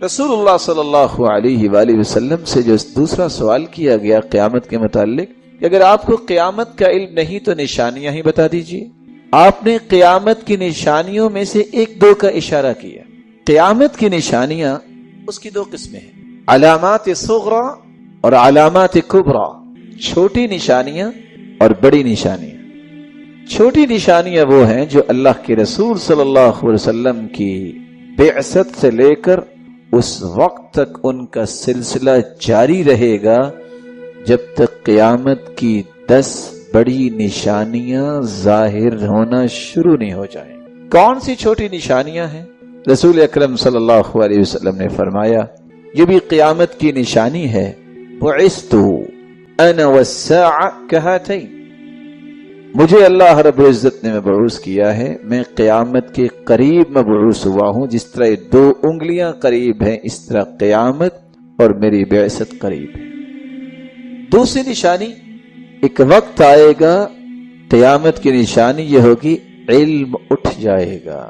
رسول اللہ صلی اللہ علیہ وآلہ وسلم سے جو دوسرا سوال کیا گیا قیامت کے متعلق کہ اگر آپ کو قیامت کا علم نہیں تو نشانیاں ہی بتا دیجئے. آپ نے قیامت کی نشانیوں میں سے ایک دو کا اشارہ کیا. قیامت کی نشانیاں اس کی دو قسمیں ہیں، علامات صغرا اور علامات کبرا. چھوٹی نشانیاں اور بڑی نشانیاں. چھوٹی نشانیاں وہ ہیں جو اللہ کے رسول صلی اللہ علیہ وسلم کی بعثت سے لے کر اس وقت تک ان کا سلسلہ جاری رہے گا جب تک قیامت کی 10 بڑی نشانیاں ظاہر ہونا شروع نہیں ہو جائیں. کون سی چھوٹی نشانیاں ہیں؟ رسول اکرم صلی اللہ علیہ وسلم نے فرمایا یہ بھی قیامت کی نشانی ہے، بعثت انا والساعة كهاتين، مجھے اللہ رب العزت نے مبعوث کیا ہے، میں قیامت کے قریب مبعوث ہوا ہوں. جس طرح 2 انگلیاں قریب ہیں اس طرح قیامت اور میری بعثت قریب ہے. دوسری نشانی، ایک وقت آئے گا قیامت کی نشانی یہ ہوگی علم اٹھ جائے گا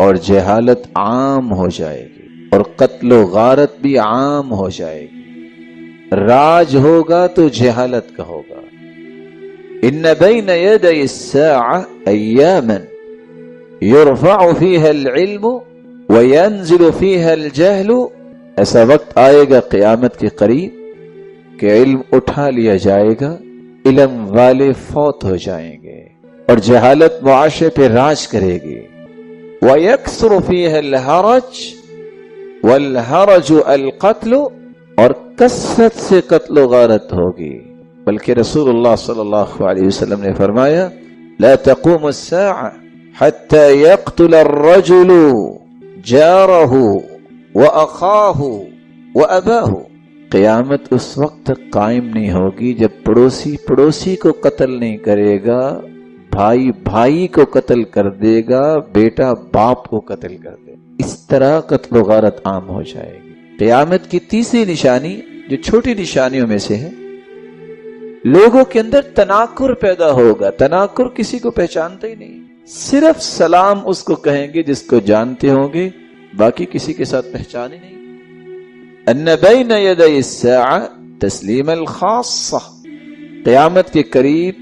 اور جہالت عام ہو جائے گی اور قتل و غارت بھی عام ہو جائے گی. راج ہوگا تو جہالت کا ہوگا. ان بین یدی الساعة ایاما یرفع فیها العلم وینزل فیها الجہل. ایسا وقت آئے گا قیامت کے قریب کہ علم اٹھا لیا جائے گا، علم والے فوت ہو جائیں گے اور جہالت معاشرے پہ راج کرے گی. ویکثر فیها الحرج والحرج القتل، اور کثرت سے قتل و غارت ہوگی. بلکہ رسول اللہ صلی اللہ علیہ وسلم نے فرمایا لا تقوم الساعة حتى يقتل الرجل جاره وأخاه وأباه. قیامت اس وقت تک قائم نہیں ہوگی جب پڑوسی پڑوسی کو قتل نہیں کرے گا، بھائی بھائی کو قتل کر دے گا، بیٹا باپ کو قتل کر دے گا. اس طرح قتل و غارت عام ہو جائے گی. قیامت کی تیسری نشانی جو چھوٹی نشانیوں میں سے ہے، لوگوں کے اندر تناکر پیدا ہوگا. تناکر کسی کو پہچانتا ہی نہیں، صرف سلام اس کو کہیں گے جس کو جانتے ہوں گے، باقی کسی کے ساتھ پہچان ہی نہیں. ان بین یدی الساعة تسلیم الخاصہ، قیامت کے قریب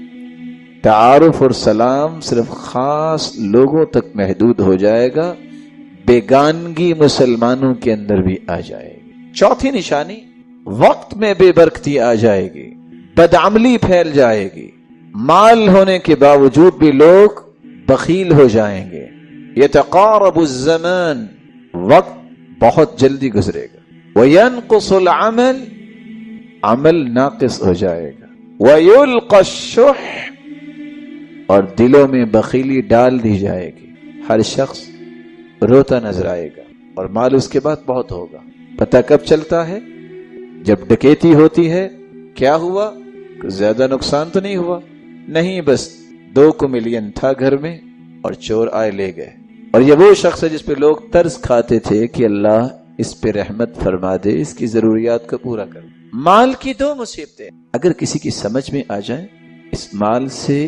تعارف اور سلام صرف خاص لوگوں تک محدود ہو جائے گا، بیگانگی مسلمانوں کے اندر بھی آ جائے گی. چوتھی نشانی، وقت میں بے برکتی آ جائے گی، بدعملی پھیل جائے گی، مال ہونے کے باوجود بھی لوگ بخیل ہو جائیں گے. یتقارب الزمان، وقت بہت جلدی گزرے گا. وینقص العمل، عمل ناقص ہو جائے گا. ویلقى الشح، اور دلوں میں بخیلی ڈال دی جائے گی. ہر شخص روتا نظر آئے گا اور مال اس کے بعد بہت ہوگا. پتہ کب چلتا ہے؟ جب ڈکیتی ہوتی ہے. کیا ہوا؟ زیادہ نقصان تو نہیں ہوا، نہیں، بس 2 ملین تھا گھر میں اور چور آئے لے گئے. اور یہ وہ شخص ہے جس پہ لوگ ترس کھاتے تھے کہ اللہ اس پہ رحمت فرما دے، اس کی ضروریات کو پورا کر. مال کی 2 مصیبتیں اگر کسی کی سمجھ میں آ جائیں، اس مال سے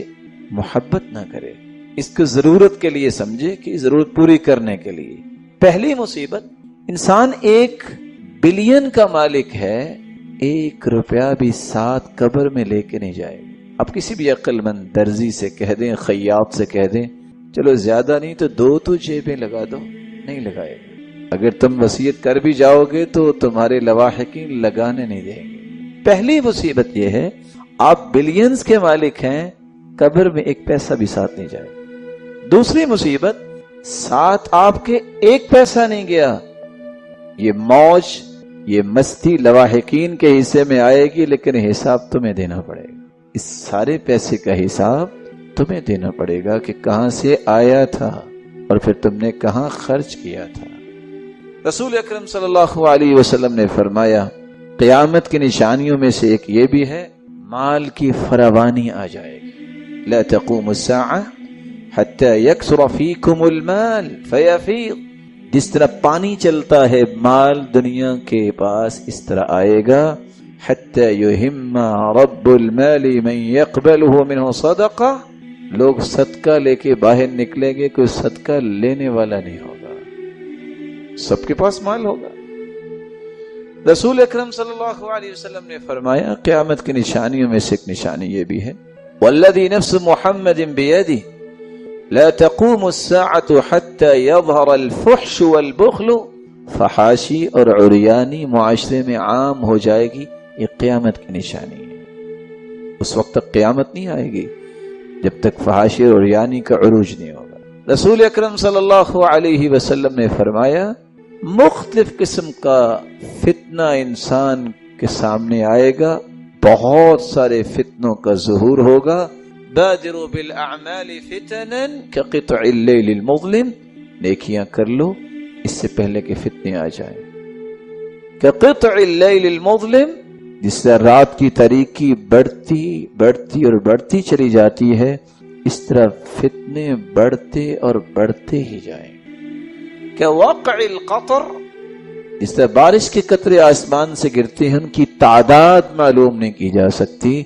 محبت نہ کرے، اس کو ضرورت کے لیے سمجھے کہ ضرورت پوری کرنے کے لیے. پہلی مصیبت، انسان 1 بلین کا مالک ہے، 1 روپیہ بھی ساتھ قبر میں لے کے نہیں جائے گا. اب کسی بھی عقل مند درزی سے کہہ دیں، خیاط سے کہہ دیں چلو زیادہ نہیں تو 2 تو جیبیں لگا دو، نہیں لگائے گا. اگر تم وصیت کر بھی جاؤ گے تو تمہارے لواحقین لگانے نہیں دیں گے. پہلی مصیبت یہ ہے آپ بلینز کے مالک ہیں، قبر میں 1 پیسہ بھی ساتھ نہیں جائے. دوسری مصیبت، ساتھ آپ کے 1 پیسہ نہیں گیا، یہ موج یہ مستی لواحقین کے حصے میں آئے گی، لیکن حساب تمہیں دینا پڑے گا. اس سارے پیسے کا حساب تمہیں دینا پڑے گا کہ کہاں سے آیا تھا اور پھر تم نے کہاں خرچ کیا تھا. رسول اکرم صلی اللہ علیہ وسلم نے فرمایا قیامت کی نشانیوں میں سے ایک یہ بھی ہے مال کی فراوانی آ جائے گی. لا تقوم الساعة حتى يكثر فيكم المال فيفيض. جس طرح پانی چلتا ہے مال دنیا کے پاس، اس طرح آئے گا. حتى يهم رب المال من يقبله منه صدقة، لوگ صدقہ لے کے باہر نکلیں گے، کوئی صدقہ لینے والا نہیں ہوگا، سب کے پاس مال ہوگا. رسول اکرم صلی اللہ علیہ وسلم نے فرمایا قیامت کی نشانیوں میں سے ایک نشانی یہ بھی ہے والذی نفس محمد بیدہ لا تقوم الساعة حتى يظهر الفحش والبخل فحاشی اور عریانی معاشرے میں عام ہو جائے گی، یہ قیامت کی نشانی ہے۔ اس وقت تک قیامت نہیں آئے گی جب تک فحاشی اور عریانی کا عروج نہیں ہوگا۔ رسول اکرم صلی اللہ علیہ وسلم نے فرمایا مختلف قسم کا فتنہ انسان کے سامنے آئے گا، بہت سارے فتنوں کا ظہور ہوگا۔ بادروا بالاعمال فتنا كقطع الليل المظلم، نیکیاں کر لو اس سے پہلے کہ فتنے آ جائیں۔ كقطع الليل المظلم، جس طرح رات کی تاریکی بڑھتی اور بڑھتی چلی جاتی ہے، اس طرح فتنے بڑھتے اور بڑھتے ہی جائیں۔ كوقع القطر، اس طرح بارش کے قطرے آسمان سے گرتے ہیں، ان کی تعداد معلوم نہیں کی جا سکتی،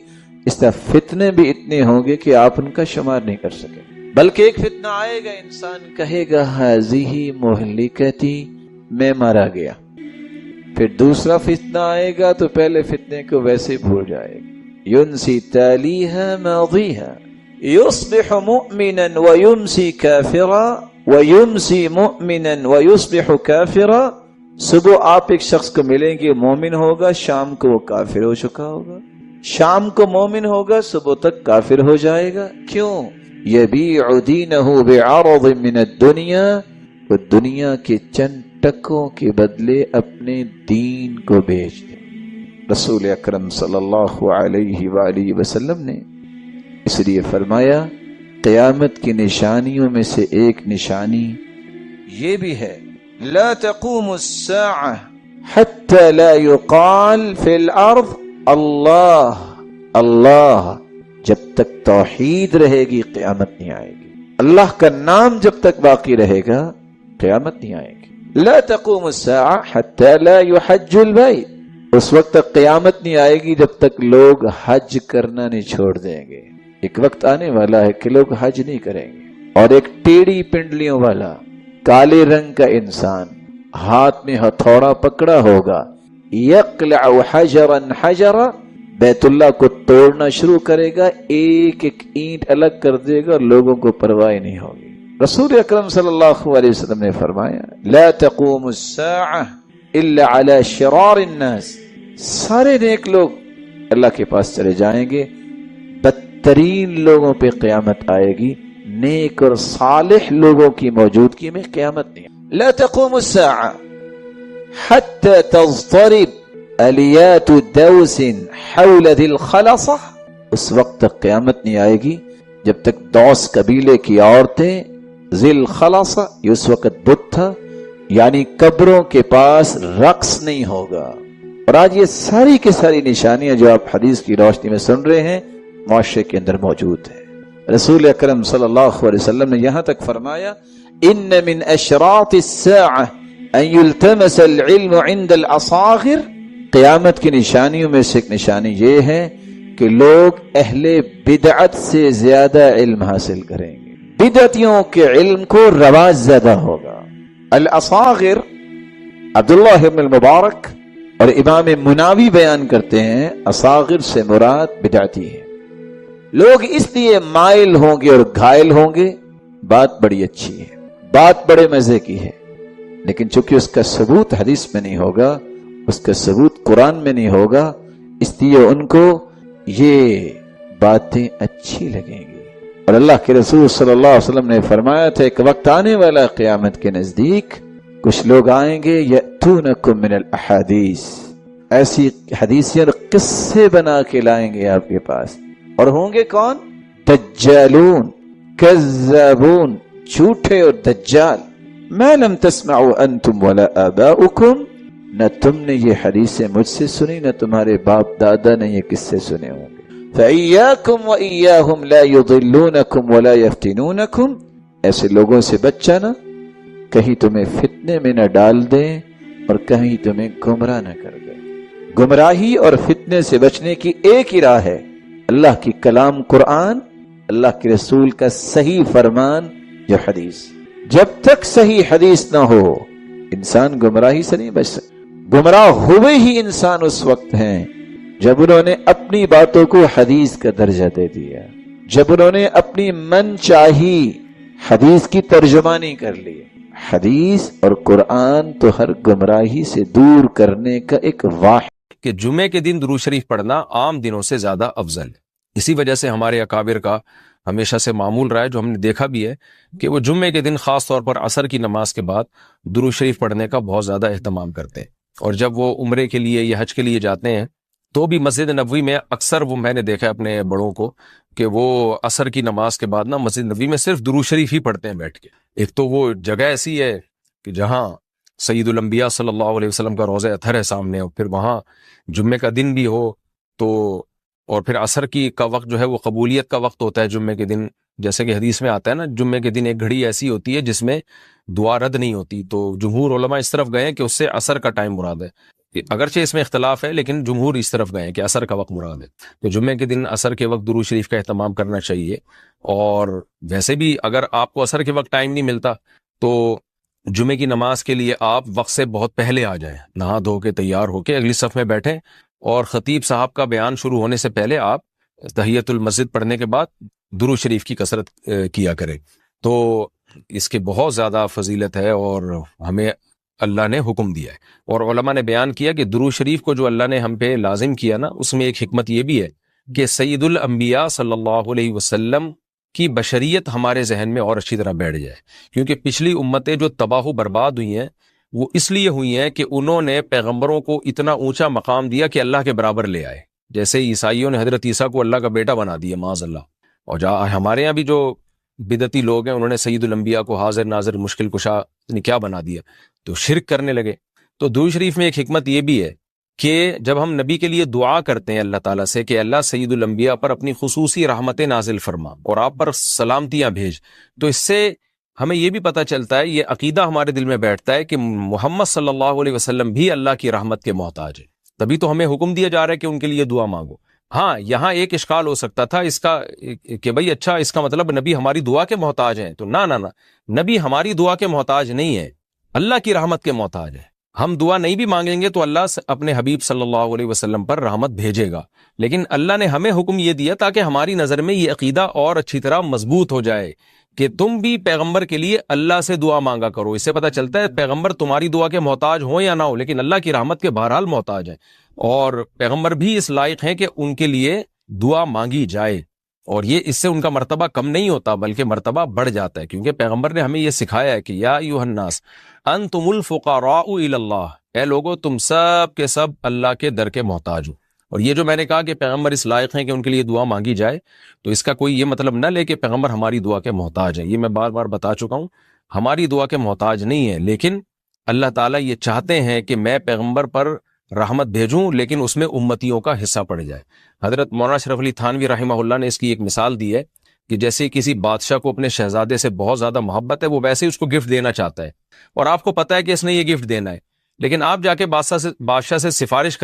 اس طرح فتنے بھی اتنے ہوں گے کہ آپ ان کا شمار نہیں کر سکیں۔ بلکہ ایک فتنہ آئے گا، انسان کہے گا ہذہ مہلکتی، میں مارا گیا۔ پھر دوسرا فتنہ آئے گا تو پہلے فتنے کو ویسے بھول جائے گا۔ ینسی تالیہا ماضیہا، یصبح مؤمنا ویمسی کافرا ویمسی مؤمنا ویصبح کافرا، صبح آپ ایک شخص کو ملیں گے مومن ہوگا، شام کو وہ کافر ہو چکا ہوگا، شام کو مومن ہوگا، صبح تک کافر ہو جائے گا۔ کیوں؟ یبیع دینہ بعرض من الدنیا، وہ دنیا کے چند ٹکوں کے بدلے اپنے دین کو بیچ دے۔ رسول اکرم صلی اللہ علیہ وآلہ وسلم نے اس لیے فرمایا قیامت کی نشانیوں میں سے ایک نشانی یہ بھی ہے لا تقوم الساعة حتى لا يقال في الارض اللہ اللہ، جب تک توحید رہے گی قیامت نہیں آئے گی، اللہ کا نام جب تک باقی رہے گا قیامت نہیں آئے گی۔ لا تقوم الساعة حتى لا يحج البيت، اس وقت تک قیامت نہیں آئے گی جب تک لوگ حج کرنا نہیں چھوڑ دیں گے۔ ایک وقت آنے والا ہے کہ لوگ حج نہیں کریں گے، اور ایک ٹیڑھی پنڈلیوں والا کالے رنگ کا انسان ہاتھ میں ہتھوڑا پکڑا ہوگا، یقلع حجرا حجرا، بیت اللہ کو توڑنا شروع کرے گا، ایک ایک اینٹ الگ کر دے گا، لوگوں کو پرواہ نہیں ہوگی۔ رسول اکرم صلی اللہ علیہ وسلم نے فرمایا لا تقوم الساعة الا على شرار الناس، سارے نیک لوگ اللہ کے پاس چلے جائیں گے، بدترین لوگوں پہ قیامت آئے گی، نیک اور صالح لوگوں کی موجودگی میں قیامت نہیں۔ لا تقوم الساعة حتى تضطرب الیات دوس حول ذی الخلصہ، اس وقت تک قیامت نہیں آئے گی جب تک دوس قبیلے کی عورتیں ذی الخلصہ، یہ اس وقت بت تھا، یعنی قبروں کے پاس رقص نہیں ہوگا۔ اور آج یہ ساری کی ساری نشانیاں جو آپ حدیث کی روشنی میں سن رہے ہیں معاشرے کے اندر موجود ہیں۔ رسول اکرم صلی اللہ علیہ وسلم نے یہاں تک فرمایا ان من اشراط الساعة ان يلتمس العلم عند الاصاغر، قیامت کی نشانیوں میں سے ایک نشانی یہ ہے کہ لوگ اہل بدعت سے زیادہ علم حاصل کریں گے، بدعتیوں کے علم کو رواج زیادہ ہوگا۔ الاصاغر عبداللہ بن المبارک اور امام مناوی بیان کرتے ہیں اصاغر سے مراد بدعتی ہے۔ لوگ اس لیے مائل ہوں گے اور گھائل ہوں گے، بات بڑی اچھی ہے، بات بڑے مزے کی ہے، لیکن چونکہ اس کا ثبوت حدیث میں نہیں ہوگا، اس کا ثبوت قرآن میں نہیں ہوگا، اس لیے ان کو یہ باتیں اچھی لگیں گی۔ اور اللہ کے رسول صلی اللہ علیہ وسلم نے فرمایا تھا ایک وقت آنے والا قیامت کے نزدیک کچھ لوگ آئیں گے یأتونکم من الاحادیث، ایسی حدیثیں اور قصے بنا کے لائیں گے آپ کے پاس، اور ہوں گے کون؟ دجالون، کذابون، جھوٹے اور دجال۔ ما لم تسمعوا انتم ولا آباؤکم، نہ تم نے یہ حدیثیں مجھ سے سنی نہ تمہارے باپ دادا نے یہ قصے سنے ہوں گے۔ فَإِيَّاكُمْ وَإِيَّاهُمْ لَا يُضِلُّونَكُمْ وَلَا يَفْتِنُونَكُمْ، ایسے لوگوں سے بچانا، کہیں تمہیں فتنے میں نہ ڈال دیں اور کہیں تمہیں گمراہ نہ کر دیں۔ گمراہی اور فتنے سے بچنے کی ایک ہی راہ ہے، اللہ کی کلام قرآن، اللہ کے رسول کا صحیح فرمان جو حدیث۔ جب تک صحیح حدیث نہ ہو انسان گمراہی سے نہیں بچ سکتا۔ گمراہ ہوئے ہی انسان اس وقت ہیں جب انہوں نے اپنی باتوں کو حدیث کا درجہ دے دیا، جب انہوں نے اپنی من چاہی حدیث کی ترجمانی کر لی۔ حدیث اور قرآن تو ہر گمراہی سے دور کرنے کا ایک واحد کہ جمعے کے دن درود شریف پڑھنا عام دنوں سے زیادہ افضل ہے۔ اسی وجہ سے ہمارے اکابر کا ہمیشہ سے معمول رہا ہے، جو ہم نے دیکھا بھی ہے کہ وہ جمعے کے دن خاص طور پر عصر کی نماز کے بعد درود شریف پڑھنے کا بہت زیادہ اہتمام کرتے ہیں، اور جب وہ عمرے کے لیے یا حج کے لیے جاتے ہیں تو بھی مسجد نبوی میں اکثر وہ میں نے دیکھا اپنے بڑوں کو کہ وہ عصر کی نماز کے بعد نا مسجد نبوی میں صرف درود شریف ہی پڑھتے ہیں بیٹھ کے۔ ایک تو وہ جگہ ایسی ہے کہ جہاں سید الانبیاء صلی اللہ علیہ وسلم کا روضہ اطہر ہے سامنے، اور پھر وہاں جمعے کا دن بھی ہو تو، اور پھر عصر کی کا وقت جو ہے وہ قبولیت کا وقت ہوتا ہے جمعے کے دن، جیسے کہ حدیث میں آتا ہے نا جمعے کے دن ایک گھڑی ایسی ہوتی ہے جس میں دعا رد نہیں ہوتی، تو جمہور علماء اس طرف گئے ہیں کہ اس سے عصر کا ٹائم مراد ہے، اگرچہ اس میں اختلاف ہے لیکن جمہور اس طرف گئے ہیں کہ عصر کا وقت مراد ہے۔ تو جمعے کے دن عصر کے وقت درود شریف کا اہتمام کرنا چاہیے، اور ویسے بھی اگر آپ کو عصر کے وقت ٹائم نہیں ملتا تو جمعے کی نماز کے لیے آپ وقت سے بہت پہلے آ جائیں، نہا دھو کے تیار ہو کے اگلی صف میں بیٹھیں، اور خطیب صاحب کا بیان شروع ہونے سے پہلے آپ تحیت المسجد پڑھنے کے بعد درود شریف کی کثرت کیا کریں، تو اس کے بہت زیادہ فضیلت ہے اور ہمیں اللہ نے حکم دیا ہے۔ اور علماء نے بیان کیا کہ درود شریف کو جو اللہ نے ہم پہ لازم کیا نا، اس میں ایک حکمت یہ بھی ہے کہ سید الانبیاء صلی اللہ علیہ وسلم کی بشریت ہمارے ذہن میں اور اچھی طرح بیٹھ جائے، کیونکہ پچھلی امتیں جو تباہ و برباد ہوئی ہیں وہ اس لیے ہوئی ہیں کہ انہوں نے پیغمبروں کو اتنا اونچا مقام دیا کہ اللہ کے برابر لے آئے، جیسے عیسائیوں نے حضرت عیسیٰ کو اللہ کا بیٹا بنا دیا معاذ اللہ، اور ہمارے یہاں بھی جو بدعتی لوگ ہیں انہوں نے سید الانبیاء کو حاضر ناظر مشکل کشا نے کیا بنا دیا، تو شرک کرنے لگے۔ تو درود شریف میں ایک حکمت یہ بھی ہے کہ جب ہم نبی کے لیے دعا کرتے ہیں اللہ تعالیٰ سے کہ اللہ سید الانبیاء پر اپنی خصوصی رحمتیں نازل فرما اور آپ پر سلامتیاں بھیج، تو اس سے ہمیں یہ بھی پتہ چلتا ہے، یہ عقیدہ ہمارے دل میں بیٹھتا ہے کہ محمد صلی اللہ علیہ وسلم بھی اللہ کی رحمت کے محتاج ہے، تبھی تو ہمیں حکم دیا جا رہا ہے کہ ان کے لیے دعا مانگو۔ ہاں یہاں ایک اشکال ہو سکتا تھا اس کا کہ بھئی اچھا اس کا مطلب نبی ہماری دعا کے محتاج ہیں، تو نہ، نبی ہماری دعا کے محتاج نہیں ہے، اللہ کی رحمت کے محتاج ہے۔ ہم دعا نہیں بھی مانگیں گے تو اللہ اپنے حبیب صلی اللہ علیہ وسلم پر رحمت بھیجے گا، لیکن اللہ نے ہمیں حکم یہ دیا تاکہ ہماری نظر میں یہ عقیدہ اور اچھی طرح مضبوط ہو جائے کہ تم بھی پیغمبر کے لیے اللہ سے دعا مانگا کرو۔ اس سے پتہ چلتا ہے پیغمبر تمہاری دعا کے محتاج ہوں یا نہ ہو، لیکن اللہ کی رحمت کے بہرحال محتاج ہیں، اور پیغمبر بھی اس لائق ہیں کہ ان کے لیے دعا مانگی جائے، اور یہ اس سے ان کا مرتبہ کم نہیں ہوتا بلکہ مرتبہ بڑھ جاتا ہے، کیونکہ پیغمبر نے ہمیں یہ سکھایا ہے کہ یا ایھا الناس انتم الفقراء الی اللہ، اے لوگو تم سب کے سب اللہ کے در کے محتاج ہو۔ اور یہ جو میں نے کہا کہ پیغمبر اس لائق ہیں کہ ان کے لیے دعا مانگی جائے، تو اس کا کوئی یہ مطلب نہ لے کہ پیغمبر ہماری دعا کے محتاج ہیں، یہ میں بار بار بتا چکا ہوں، ہماری دعا کے محتاج نہیں ہے، لیکن اللہ تعالیٰ یہ چاہتے ہیں کہ میں پیغمبر پر رحمت بھیجوں لیکن اس میں امتیوں کا حصہ پڑ جائے۔ حضرت مولانا اشرف علی تھانوی رحمہ اللہ نے اس کی ایک مثال دی ہے کہ جیسے کسی بادشاہ کو اپنے شہزادے سے بہت زیادہ محبت ہے، وہ ویسے ہی اس کو گفٹ دینا چاہتا ہے، اور آپ کو پتہ ہے کہ اس نے یہ گفٹ دینا ہے، لیکن آپ جا کے بادشاہ سے سفارش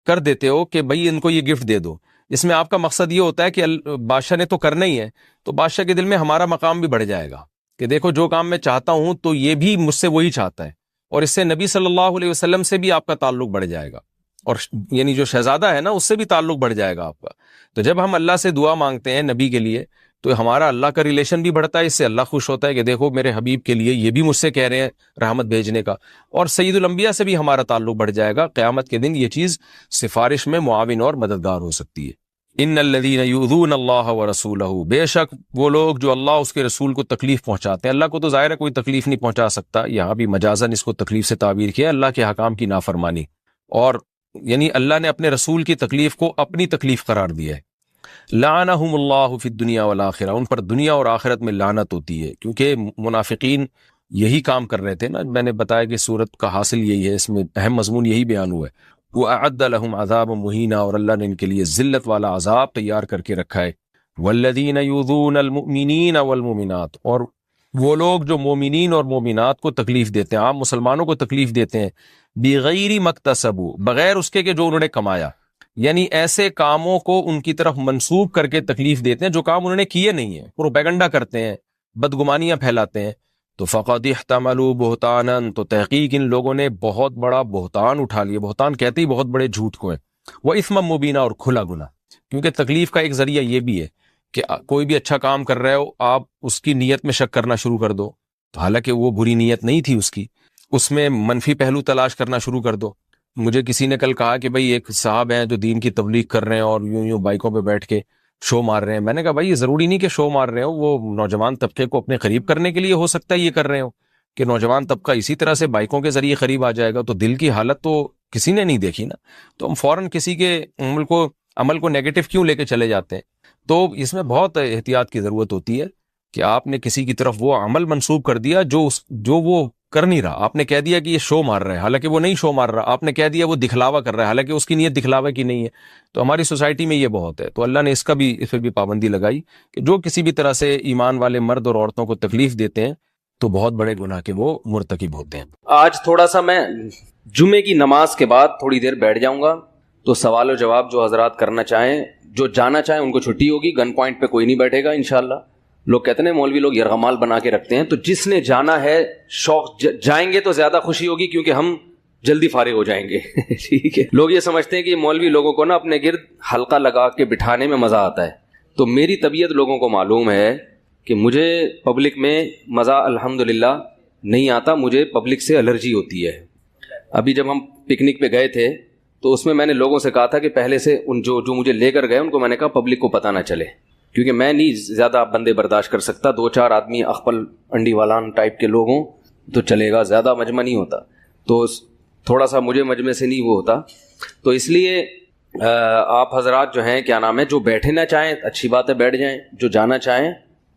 کر دیتے ہو کہ بھئی ان کو یہ گفٹ دے دو۔ اس میں آپ کا مقصد یہ ہوتا ہے کہ بادشاہ نے تو کرنا ہی ہے، تو بادشاہ کے دل میں ہمارا مقام بھی بڑھ جائے گا کہ دیکھو جو کام میں چاہتا ہوں تو یہ بھی مجھ سے وہی چاہتا ہے، اور اس سے نبی صلی اللہ علیہ وسلم سے بھی آپ کا تعلق بڑھ جائے گا، اور یعنی جو شہزادہ ہے نا اس سے بھی تعلق بڑھ جائے گا آپ کا۔ تو جب ہم اللہ سے دعا مانگتے ہیں نبی کے لیے تو ہمارا اللہ کا ریلیشن بھی بڑھتا ہے، اس سے اللہ خوش ہوتا ہے کہ دیکھو میرے حبیب کے لیے یہ بھی مجھ سے کہہ رہے ہیں رحمت بھیجنے کا، اور سید الانبیاء سے بھی ہمارا تعلق بڑھ جائے گا۔ قیامت کے دن یہ چیز سفارش میں معاون اور مددگار ہو سکتی ہے۔ ان الذین یؤذون اللہ ورسولہ، بے شک وہ لوگ جو اللہ اس کے رسول کو تکلیف پہنچاتے ہیں، اللہ کو تو ظاہر ہے کوئی تکلیف نہیں پہنچا سکتا، یہاں بھی مجازاً اس کو تکلیف سے تعبیر کیا، اللہ کے حکام کی نافرمانی، اور یعنی اللہ نے اپنے رسول کی تکلیف کو اپنی تکلیف قرار دیا ہے۔ لعنہم اللہ فی الدنیا والآخرہ، ان پر دنیا اور آخرت میں لعنت ہوتی ہے، کیونکہ منافقین یہی کام کر رہے تھے نا، میں نے بتایا کہ سورت کا حاصل یہی ہے، اس میں اہم مضمون یہی بیان ہوا ہے۔ وَأَعَدَّ لَهُمْ عَذَابًا مُهِينًا، اور اللہ نے ان کے لیے ذلت والا عذاب تیار کر کے رکھا ہے۔ وَالَّذِينَ يُؤْذُونَ الْمُؤْمِنِينَ وَالْمُؤْمِنَاتِ، اور وہ لوگ جو مومنین اور مومنات کو تکلیف دیتے ہیں، عام مسلمانوں کو تکلیف دیتے ہیں، بغیر مکتسبوا، بغیر اس کے کہ جو انہوں نے کمایا، یعنی ایسے کاموں کو ان کی طرف منسوب کر کے تکلیف دیتے ہیں جو کام انہوں نے کیے نہیں ہیں، پروپیگنڈا کرتے ہیں، بدگمانیاں پھیلاتے ہیں، تو فقد احتملوا بہتانا، تو تحقیق ان لوگوں نے بہت بڑا بہتان اٹھا لیا. بہتان کہتے ہی بہت بڑے جھوٹ کو ہے. وہ اثم مبینہ، اور کھلا گناہ. کیونکہ تکلیف کا ایک ذریعہ یہ بھی ہے کہ کوئی بھی اچھا کام کر رہے ہو، آپ اس کی نیت میں شک کرنا شروع کر دو، تو حالانکہ وہ بری نیت نہیں تھی اس کی، اس میں منفی پہلو تلاش کرنا شروع کر دو. مجھے کسی نے کل کہا کہ بھئی ایک صاحب ہیں جو دین کی تبلیغ کر رہے ہیں اور یوں بائکوں پہ بیٹھ کے شو مار رہے ہیں. میں نے کہا بھائی یہ ضروری نہیں کہ شو مار رہے ہو، وہ نوجوان طبقے کو اپنے قریب کرنے کے لیے ہو سکتا ہے یہ کر رہے ہو، کہ نوجوان طبقہ اسی طرح سے بائکوں کے ذریعے قریب آ جائے گا. تو دل کی حالت تو کسی نے نہیں دیکھی نا، تو ہم فوراً کسی کے عمل کو نیگیٹو کیوں لے کے چلے جاتے ہیں. تو اس میں بہت احتیاط کی ضرورت ہوتی ہے کہ آپ نے کسی کی طرف وہ عمل منسوب کر دیا جو وہ کر نہیں رہا. آپ نے کہہ دیا کہ یہ شو مار رہا ہے، حالانکہ وہ نہیں شو مار رہا. آپ نے کہہ دیا وہ دکھلاوا کر رہا ہے، حالانکہ اس کی نیت دکھلاوا کی نہیں ہے. تو ہماری سوسائٹی میں یہ بہت ہے. تو اللہ نے اس پہ بھی پابندی لگائی کہ جو کسی بھی طرح سے ایمان والے مرد اور عورتوں کو تکلیف دیتے ہیں تو بہت بڑے گناہ کے وہ مرتکب ہوتے ہیں. آج تھوڑا سا میں جمعے کی نماز کے بعد تھوڑی دیر بیٹھ جاؤں گا، تو سوال و جواب جو حضرات کرنا چاہیں، جو جانا چاہیں ان کو چھٹی ہوگی. گن پوائنٹ پہ کوئی نہیں بیٹھے گا انشاءاللہ. لوگ کہتے ہیں مولوی لوگ یرغمال بنا کے رکھتے ہیں، تو جس نے جانا ہے شوق جائیں گے تو زیادہ خوشی ہوگی، کیونکہ ہم جلدی فارغ ہو جائیں گے. ٹھیک ہے. لوگ یہ سمجھتے ہیں کہ مولوی لوگوں کو نا اپنے گرد حلقہ لگا کے بٹھانے میں مزہ آتا ہے. تو میری طبیعت لوگوں کو معلوم ہے کہ مجھے پبلک میں مزہ الحمدللہ نہیں آتا. مجھے پبلک سے الرجی ہوتی ہے. ابھی جب ہم پکنک پہ گئے تھے تو اس میں نے لوگوں سے کہا تھا کہ پہلے سے ان جو مجھے لے کر گئے ان کو میں نے کہا پبلک کو پتہ نہ چلے، کیونکہ میں نہیں زیادہ بندے برداشت کر سکتا. 2-4 آدمی اخپل انڈی والان ٹائپ کے لوگ ہوں تو چلے گا، زیادہ مجمع نہیں ہوتا. تو تھوڑا سا مجھے مجمع سے نہیں وہ ہوتا. تو اس لیے آپ حضرات جو ہیں کیا نام ہے، جو بیٹھنا چاہیں اچھی بات ہے بیٹھ جائیں، جو جانا چاہیں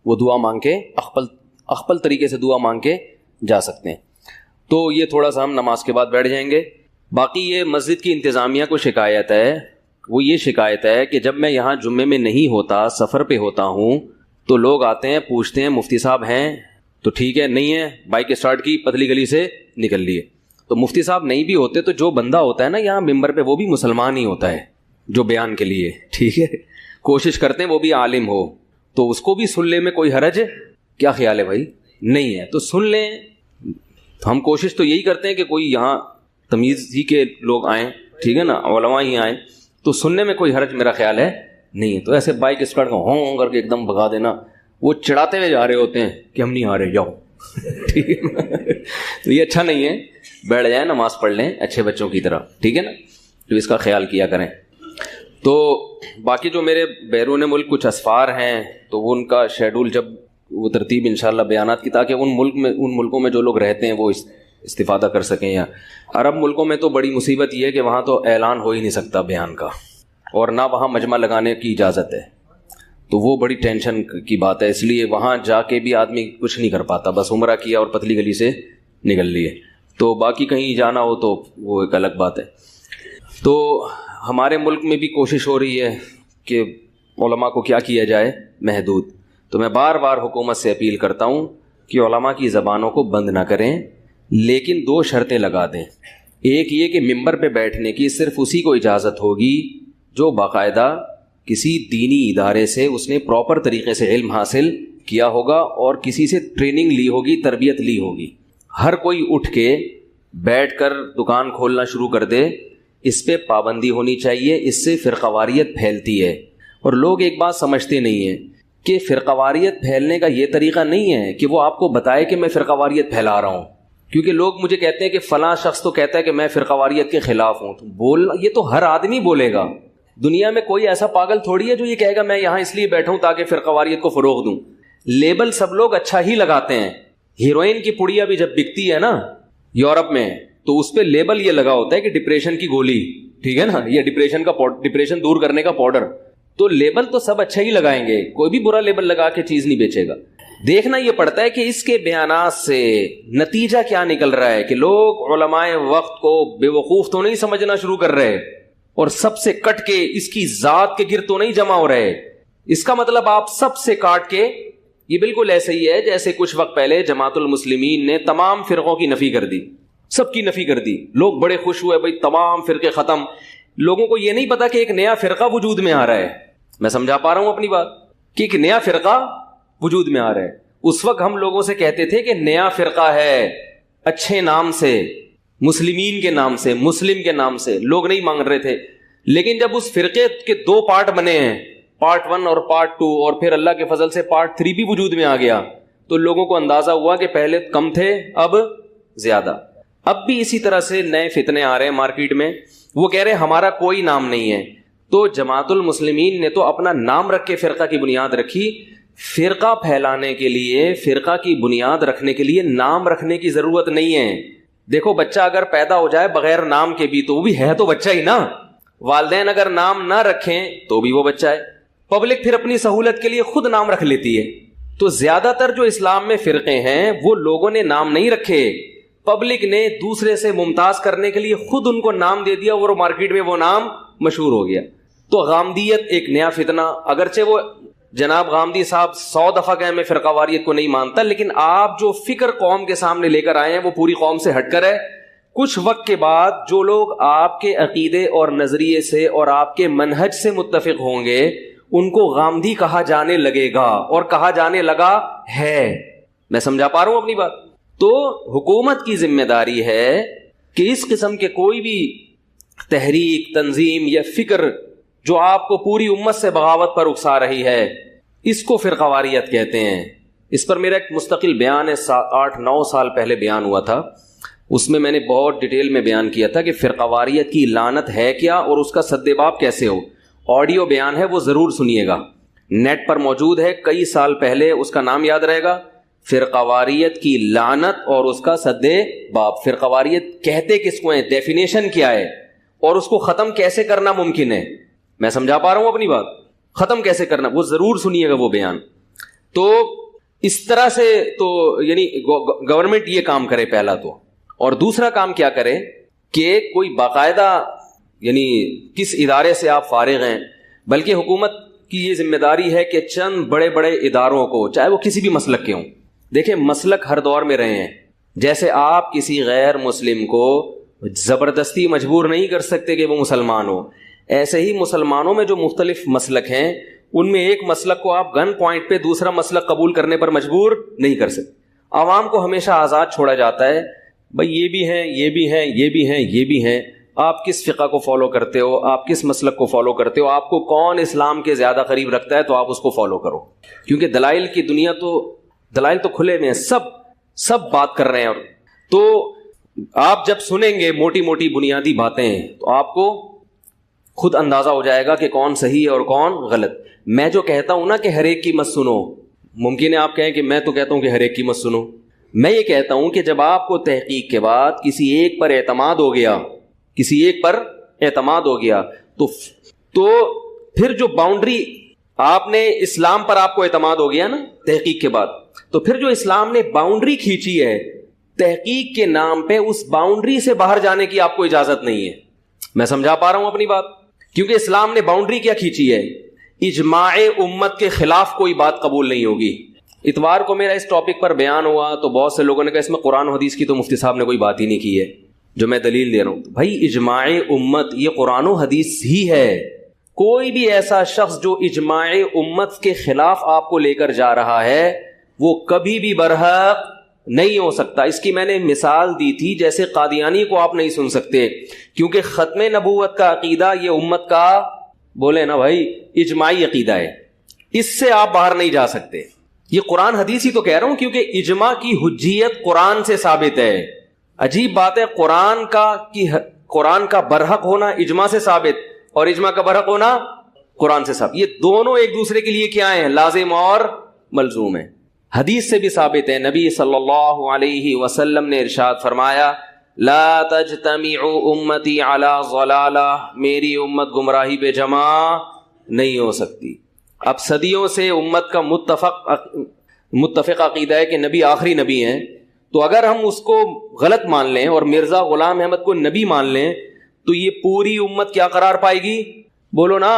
وہ دعا مانگ کے اخپل طریقے سے دعا مانگ کے جا سکتے ہیں. تو یہ تھوڑا سا ہم نماز کے بعد بیٹھ جائیں گے. باقی یہ مسجد کی انتظامیہ کو شکایت ہے، وہ یہ شکایت ہے کہ جب میں یہاں جمعے میں نہیں ہوتا، سفر پہ ہوتا ہوں، تو لوگ آتے ہیں پوچھتے ہیں مفتی صاحب ہیں؟ تو ٹھیک ہے، نہیں ہے، بائک اسٹارٹ کی پتلی گلی سے نکل لیے. تو مفتی صاحب نہیں بھی ہوتے تو جو بندہ ہوتا ہے نا یہاں ممبر پہ، وہ بھی مسلمان ہی ہوتا ہے جو بیان کے لیے. ٹھیک ہے، کوشش کرتے ہیں وہ بھی عالم ہو، تو اس کو بھی سن لے میں کوئی حرج ہے؟ کیا خیال ہے بھائی؟ نہیں ہے تو سن لیں. ہم کوشش تو یہی کرتے ہیں کہ کوئی یہاں تمیز ہی کے لوگ آئیں، ٹھیک ہے نا، علماء ہی آئیں، تو سننے میں کوئی حرج میرا خیال ہے نہیں ہے. تو ایسے بائک اسٹارٹ ہوں کر کے ایک دم بھگا دینا، وہ چڑھاتے ہوئے جا رہے ہوتے ہیں کہ ہم نہیں آ رہے، جاؤ. ٹھیک ہے، تو یہ اچھا نہیں ہے. بیٹھ جائیں، نماز پڑھ لیں اچھے بچوں کی طرح، ٹھیک ہے نا. تو اس کا خیال کیا کریں. تو باقی جو میرے بیرون ملک کچھ اسفار ہیں تو وہ ان کا شیڈول جب وہ ترتیب انشاءاللہ بیانات کی، تاکہ ان ملکوں میں جو لوگ رہتے ہیں وہ استفادہ کر سکیں. یا عرب ملکوں میں تو بڑی مصیبت یہ ہے کہ وہاں تو اعلان ہو ہی نہیں سکتا بیان کا، اور نہ وہاں مجمع لگانے کی اجازت ہے. تو وہ بڑی ٹینشن کی بات ہے. اس لیے وہاں جا کے بھی آدمی کچھ نہیں کر پاتا، بس عمرہ کیا اور پتلی گلی سے نکل لیے. تو باقی کہیں جانا ہو تو وہ ایک الگ بات ہے. تو ہمارے ملک میں بھی کوشش ہو رہی ہے کہ علماء کو کیا کیا جائے، محدود. تو میں بار بار حکومت سے اپیل کرتا ہوں کہ علماء کی زبانوں کو بند نہ کریں، لیکن 2 شرطیں لگا دیں. ایک یہ کہ ممبر پہ بیٹھنے کی صرف اسی کو اجازت ہوگی جو باقاعدہ کسی دینی ادارے سے اس نے پراپر طریقے سے علم حاصل کیا ہوگا اور کسی سے ٹریننگ لی ہوگی، تربیت لی ہوگی. ہر کوئی اٹھ کے بیٹھ کر دکان کھولنا شروع کر دے، اس پہ پابندی ہونی چاہیے. اس سے فرقواریت پھیلتی ہے. اور لوگ ایک بات سمجھتے نہیں ہیں کہ فرقواریت پھیلنے کا یہ طریقہ نہیں ہے کہ وہ آپ کو بتائے کہ میں فرقواریت پھیلا رہا ہوں. کیونکہ لوگ مجھے کہتے ہیں کہ فلاں شخص تو کہتا ہے کہ میں فرقواریت کے خلاف ہوں. تو یہ تو ہر آدمی بولے گا. دنیا میں کوئی ایسا پاگل تھوڑی ہے جو یہ کہے گا میں یہاں اس لیے بیٹھا ہوں تاکہ فرقواریت کو فروغ دوں. لیبل سب لوگ اچھا ہی لگاتے ہیں. ہیروئن کی پڑیا بھی جب بکتی ہے نا یورپ میں، تو اس پہ لیبل یہ لگا ہوتا ہے کہ ڈپریشن کی گولی، ٹھیک ہے نا، یہ ڈپریشن دور کرنے کا پاؤڈر. تو لیبل تو سب اچھا ہی لگائیں گے، کوئی بھی برا لیبل لگا کے چیز نہیں بیچے گا. دیکھنا یہ پڑتا ہے کہ اس کے بیانات سے نتیجہ کیا نکل رہا ہے. کہ لوگ علماء وقت کو بے وقوف تو نہیں سمجھنا شروع کر رہے اور سب سے کٹ کے اس کی ذات کے گرد تو نہیں جمع ہو رہے. اس کا مطلب آپ سب سے کاٹ کے، یہ بالکل ایسے ہی ہے جیسے کچھ وقت پہلے جماعت المسلمین نے تمام فرقوں کی نفی کر دی، سب کی نفی کر دی. لوگ بڑے خوش ہوئے، بھائی تمام فرقے ختم. لوگوں کو یہ نہیں پتا کہ ایک نیا فرقہ وجود میں آ رہا ہے. میں سمجھا پا رہا ہوں اپنی بات کہ ایک نیا فرقہ وجود میں آ رہا ہے. اس وقت ہم لوگوں سے کہتے تھے کہ نیا فرقہ ہے اچھے نام سے, مسلمین کے نام سے, مسلم کے نام سے, لوگ نہیں مانگ رہے تھے. لیکن جب اس فرقے کے 2 پارٹ بنے ہیں, پارٹ 1 اور پارٹ 2, اور پھر اللہ کے فضل سے پارٹ 3 بھی وجود میں آ گیا, تو لوگوں کو اندازہ ہوا کہ پہلے کم تھے اب زیادہ. اب بھی اسی طرح سے نئے فتنے آ رہے ہیں مارکیٹ میں, وہ کہہ رہے ہیں ہمارا کوئی نام نہیں ہے. تو جماعت المسلمین نے تو اپنا نام رکھ کے فرقہ کی بنیاد رکھی. فرقہ پھیلانے کے لیے, فرقہ کی بنیاد رکھنے کے لیے نام رکھنے کی ضرورت نہیں ہے. دیکھو بچہ اگر پیدا ہو جائے بغیر نام کے بھی تو وہ بھی ہے تو بچہ ہی نا. والدین اگر نام نہ رکھیں تو بھی وہ بچہ ہے. پبلک پھر اپنی سہولت کے لیے خود نام رکھ لیتی ہے. تو زیادہ تر جو اسلام میں فرقے ہیں وہ لوگوں نے نام نہیں رکھے, پبلک نے دوسرے سے ممتاز کرنے کے لیے خود ان کو نام دے دیا اور مارکیٹ میں وہ نام مشہور ہو گیا. تو غامدیت ایک نیا فتنہ, اگرچہ وہ جناب غامدی صاحب 100 دفعہ کہیں میں فرقہ واریت کو نہیں مانتا, لیکن آپ جو فکر قوم کے سامنے لے کر آئے ہیں وہ پوری قوم سے ہٹ کر ہے. کچھ وقت کے بعد جو لوگ آپ کے عقیدے اور نظریے سے اور آپ کے منہج سے متفق ہوں گے ان کو غامدی کہا جانے لگے گا, اور کہا جانے لگا ہے. میں سمجھا پا رہا ہوں اپنی بات؟ تو حکومت کی ذمہ داری ہے کہ اس قسم کے کوئی بھی تحریک, تنظیم یا فکر جو آپ کو پوری امت سے بغاوت پر اکسا رہی ہے, اس کو فرقہ واریت کہتے ہیں. اس پر میرا ایک مستقل بیان ہے, 8-9 سال پہلے بیان ہوا تھا. اس میں میں نے بہت ڈیٹیل میں بیان کیا تھا کہ فرقہ واریت کی لعنت ہے کیا اور اس کا سدباب کیسے ہو. آڈیو بیان ہے, وہ ضرور سنیے گا, نیٹ پر موجود ہے, کئی سال پہلے. اس کا نام یاد رہے گا, فرقہ واریت کی لعنت اور اس کا سدباب. فرقہ واریت کہتے کس کو ہیں, ڈیفینیشن کیا ہے, اور اس کو ختم کیسے کرنا ممکن ہے. میں سمجھا پا رہا ہوں اپنی بات؟ ختم کیسے کرنا, وہ ضرور سنیے گا وہ بیان. تو اس طرح سے تو یعنی گورنمنٹ یہ کام کرے پہلا تو, اور دوسرا کام کیا کرے کہ کوئی باقاعدہ یعنی کس ادارے سے آپ فارغ ہیں, بلکہ حکومت کی یہ ذمہ داری ہے کہ چند بڑے بڑے اداروں کو, چاہے وہ کسی بھی مسلک کے ہوں, دیکھیں مسلک ہر دور میں رہے ہیں. جیسے آپ کسی غیر مسلم کو زبردستی مجبور نہیں کر سکتے کہ وہ مسلمان ہو, ایسے ہی مسلمانوں میں جو مختلف مسلک ہیں ان میں ایک مسلک کو آپ گن پوائنٹ پہ دوسرا مسلک قبول کرنے پر مجبور نہیں کر سکتے. عوام کو ہمیشہ آزاد چھوڑا جاتا ہے, بھائی یہ بھی ہیں, یہ بھی ہیں, یہ بھی ہیں, یہ بھی ہیں. آپ کس فقہ کو فالو کرتے ہو, آپ کس مسلک کو فالو کرتے ہو, آپ کو کون اسلام کے زیادہ قریب رکھتا ہے تو آپ اس کو فالو کرو. کیونکہ دلائل کی دنیا تو, دلائل تو کھلے ہوئے ہیں, سب بات کر رہے ہیں. اور تو آپ جب سنیں گے موٹی موٹی بنیادی باتیں تو آپ کو خود اندازہ ہو جائے گا کہ کون صحیح ہے اور کون غلط. میں جو کہتا ہوں نا کہ ہر ایک کی مت سنو, ممکن ہے آپ کہیں کہ میں تو کہتا ہوں کہ ہر ایک کی مت سنو. میں یہ کہتا ہوں کہ جب آپ کو تحقیق کے بعد کسی ایک پر اعتماد ہو گیا, کسی ایک پر اعتماد ہو گیا تو پھر جو باؤنڈری آپ نے اسلام پر آپ کو اعتماد ہو گیا نا تحقیق کے بعد, تو پھر جو اسلام نے باؤنڈری کھینچی ہے تحقیق کے نام پہ, اس باؤنڈری سے باہر جانے کی آپ کو اجازت نہیں ہے. میں سمجھا پا رہا ہوں اپنی بات؟ کیونکہ اسلام نے باؤنڈری کیا کھینچی ہے, اجماع امت کے خلاف کوئی بات قبول نہیں ہوگی. اتوار کو میرا اس ٹاپک پر بیان ہوا تو بہت سے لوگوں نے کہا اس میں قرآن و حدیث کی تو مفتی صاحب نے کوئی بات ہی نہیں کی ہے, جو میں دلیل دے رہا ہوں. بھائی اجماع امت یہ قرآن و حدیث ہی ہے. کوئی بھی ایسا شخص جو اجماع امت کے خلاف آپ کو لے کر جا رہا ہے وہ کبھی بھی برحق نہیں ہو سکتا. اس کی میں نے مثال دی تھی, جیسے قادیانی کو آپ نہیں سن سکتے کیونکہ ختم نبوت کا عقیدہ یہ امت کا, بولے نا بھائی, اجماعی عقیدہ ہے, اس سے آپ باہر نہیں جا سکتے. یہ قرآن حدیث ہی تو کہہ رہا ہوں کیونکہ اجماع کی حجیت قرآن سے ثابت ہے. عجیب بات ہے, قرآن کا برحق ہونا اجماع سے ثابت اور اجماع کا برحق ہونا قرآن سے ثابت. یہ دونوں ایک دوسرے کے لیے کیا ہیں, لازم اور ملزوم ہیں. حدیث سے بھی ثابت ہے, نبی صلی اللہ علیہ وسلم نے ارشاد فرمایا لا تجتمع امتی علی ضلالہ, میری امت گمراہی پہ جمع نہیں ہو سکتی. اب صدیوں سے امت کا متفق عقیدہ ہے کہ نبی آخری نبی ہیں, تو اگر ہم اس کو غلط مان لیں اور مرزا غلام احمد کو نبی مان لیں تو یہ پوری امت کیا قرار پائے گی, بولو نا,